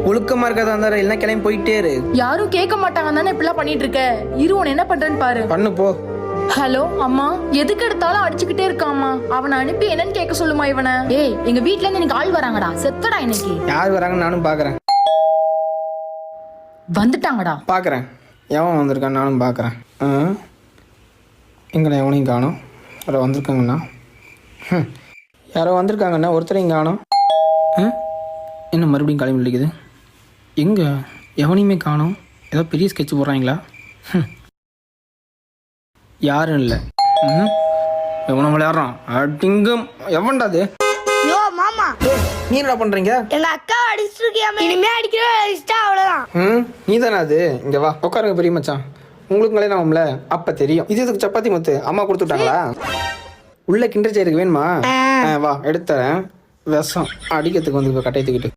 ஒழுக்கமா இருக்காதா இருந்தா இல்லைன்னா கிளம்பி போயிட்டே இரு. யாரும் கேட்க மாட்டாங்க தானே இப்படிலாம் பண்ணிட்டு இருக்க. இரு உன்னை என்ன பண்றேன்னு பாரு. பண்ணு போ. ஹலோ அம்மா, எதுக்கு எடுத்தாலும் அடிச்சுக்கிட்டே இருக்காமா. அவனை அனுப்பி என்னன்னு கேட்க சொல்லுமா இவனை. ஏய், எங்க வீட்ல இருந்து எனக்கு ஆள் வராங்கடா. செத்தடா இன்னைக்கு. யார் வராங்கன்னு நானும் பாக்குறேன். வந்துட்டாங்கடா. பாக்குறேன் எவன் வந்திருக்கான்னு நானும் பாக்குறேன். எங்களை எவனையும் காணும். யாரோ வந்திருக்காங்கண்ணா. யாரோ வந்திருக்காங்கண்ணா, ஒருத்தரையும் காணும். என்ன மறுபடியும் கிளம்பி விழிக்குது. எங்கே எவனையுமே காணும். ஏதோ பெரிய ஸ்கெட்ச் போடுறாங்களா? யாரும் இல்லை. எவனை விளையாடுறான் அடிங்கும். எவன்டா அது? யோ மாமா, நீ என்ன பண்றீங்க? எங்க அக்கா அடிச்சிருக்கியாம, இனிமே அடிக்கிறா அடிச்சிட்டா அவ்வளவுதான். நீ தானே அது? இங்க வா உட்காருங்க பெரிய மச்சான். உங்களுக்கு கல்யாணம் ஆகும்ல அப்ப தெரியும். இது எதுக்கு சப்பாத்தி முத்து அம்மா கொடுத்துட்டாங்களா? உள்ள கிண்டர் செய்யறதுக்கு வேணுமா? வா எடுத்துறேன். விஷம் அடிக்கிறதுக்கு வந்து கட்டையை தூக்கிட்டு